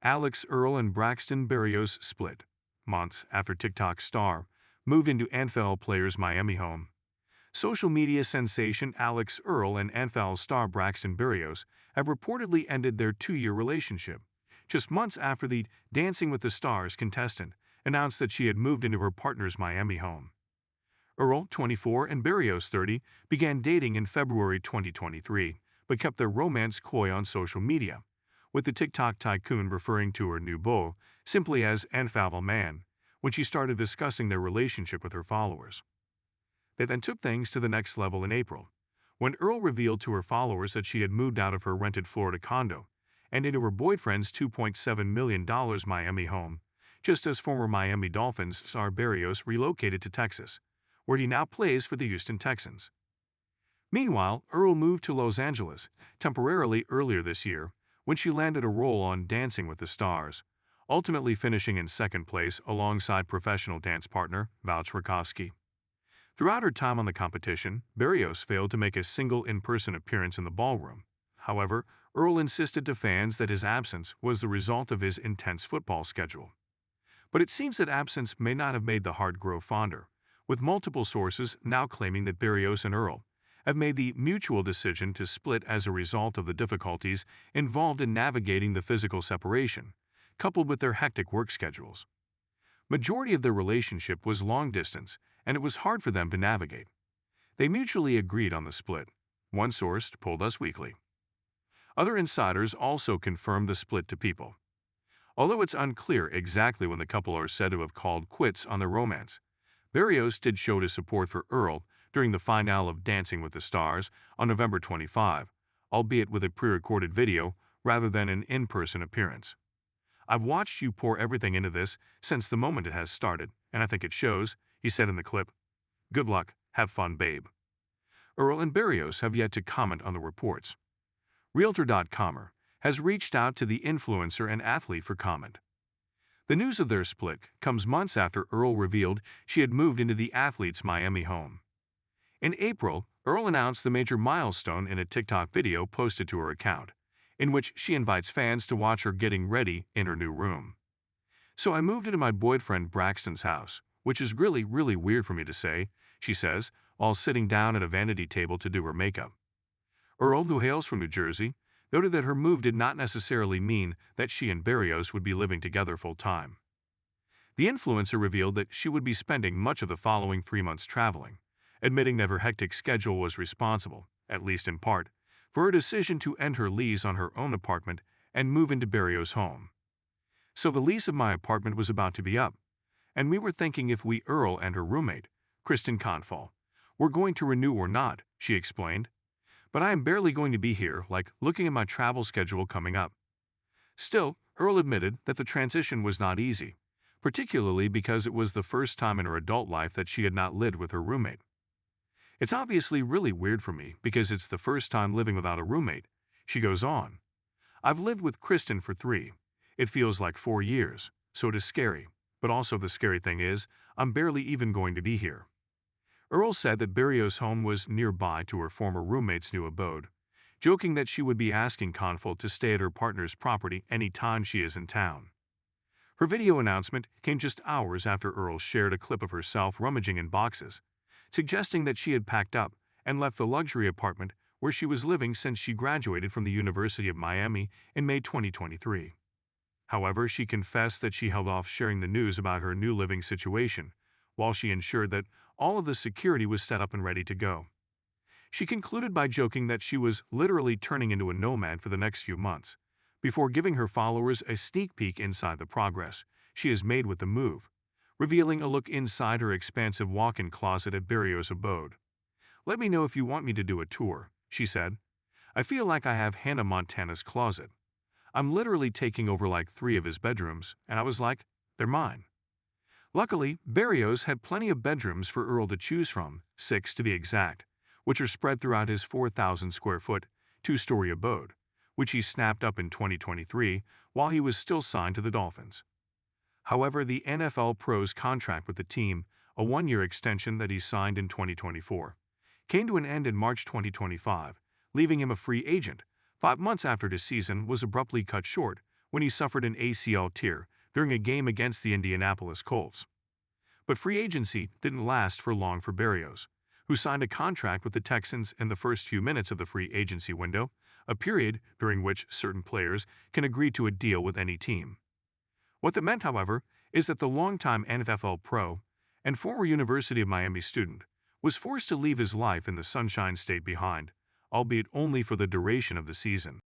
Alix Earle and Braxton Berrios split, months after TikTok star moved into NFL player's Miami home. Social media sensation Alix Earle and NFL star Braxton Berrios have reportedly ended their two-year relationship, just months after the Dancing with the Stars contestant announced that she had moved into her partner's Miami home. Earle, 24, and Berrios, 30, began dating in February 2023, but kept their romance coy on social media, with the TikTok tycoon referring to her new beau simply as "Enfable Man" when she started discussing their relationship with her followers. They then took things to the next level in April, when Earle revealed to her followers that she had moved out of her rented Florida condo and into her boyfriend's $2.7 million Miami home, just as former Miami Dolphins star Berrios relocated to Texas, where he now plays for the Houston Texans. Meanwhile, Earle moved to Los Angeles temporarily earlier this year when she landed a role on Dancing with the Stars, ultimately finishing in second place alongside professional dance partner Val Chmerkovskiy. Throughout her time on the competition, Berrios failed to make a single in-person appearance in the ballroom. However, Earle insisted to fans that his absence was the result of his intense football schedule. But it seems that absence may not have made the heart grow fonder, with multiple sources now claiming that Berrios and Earle have made the mutual decision to split as a result of the difficulties involved in navigating the physical separation, coupled with their hectic work schedules. Majority of their relationship was long distance, and it was hard for them to navigate. They mutually agreed on the split, one source told Us Weekly. Other insiders also confirmed the split to People. Although it's unclear exactly when the couple are said to have called quits on their romance, Berrios did show his support for Earle during the finale of Dancing with the Stars on November 25, albeit with a pre-recorded video rather than an in-person appearance. "I've watched you pour everything into this since the moment it has started, and I think it shows," he said in the clip. "Good luck, have fun, babe." Earle and Berrios have yet to comment on the reports. Realtor.com has reached out to the influencer and athlete for comment. The news of their split comes months after Earle revealed she had moved into the athlete's Miami home. In April, Earle announced the major milestone in a TikTok video posted to her account, in which she invites fans to watch her getting ready in her new room. "So I moved into my boyfriend Braxton's house, which is really weird for me to say," she says, while sitting down at a vanity table to do her makeup. Earle, who hails from New Jersey, noted that her move did not necessarily mean that she and Berrios would be living together full-time. The influencer revealed that she would be spending much of the following 3 months traveling, admitting that her hectic schedule was responsible, at least in part, for her decision to end her lease on her own apartment and move into Berrios' home. "So the lease of my apartment was about to be up, and we were thinking if we, Earle and her roommate, Kristen Confall, were going to renew or not," she explained. "But I am barely going to be here, looking at my travel schedule coming up." Still, Earle admitted that the transition was not easy, particularly because it was the first time in her adult life that she had not lived with her roommate. "It's obviously really weird for me because it's the first time living without a roommate," she goes on. "I've lived with Kristen for 3. It feels like 4 years, so it is scary, but also the scary thing is, I'm barely even going to be here." Earle said that Berrios' home was nearby to her former roommate's new abode, joking that she would be asking Confall to stay at her partner's property any time she is in town. Her video announcement came just hours after Earle shared a clip of herself rummaging in boxes, suggesting that she had packed up and left the luxury apartment where she was living since she graduated from the University of Miami in May 2023. However, she confessed that she held off sharing the news about her new living situation, while she ensured that all of the security was set up and ready to go. She concluded by joking that she was literally turning into a nomad for the next few months, before giving her followers a sneak peek inside the progress she has made with the move, revealing a look inside her expansive walk-in closet at Berrios' abode. "Let me know if you want me to do a tour," she said. "I feel like I have Hannah Montana's closet. I'm literally taking over 3 of his bedrooms, and I was like, they're mine." Luckily, Berrios had plenty of bedrooms for Earle to choose from, 6 to be exact, which are spread throughout his 4,000-square-foot, 2-story abode, which he snapped up in 2023 while he was still signed to the Dolphins. However, the NFL pro's contract with the team, a 1-year extension that he signed in 2024, came to an end in March 2025, leaving him a free agent 5 months after his season was abruptly cut short when he suffered an ACL tear during a game against the Indianapolis Colts. But free agency didn't last for long for Berrios, who signed a contract with the Texans in the first few minutes of the free agency window, a period during which certain players can agree to a deal with any team. What that meant, however, is that the longtime NFL pro and former University of Miami student was forced to leave his life in the Sunshine State behind, albeit only for the duration of the season.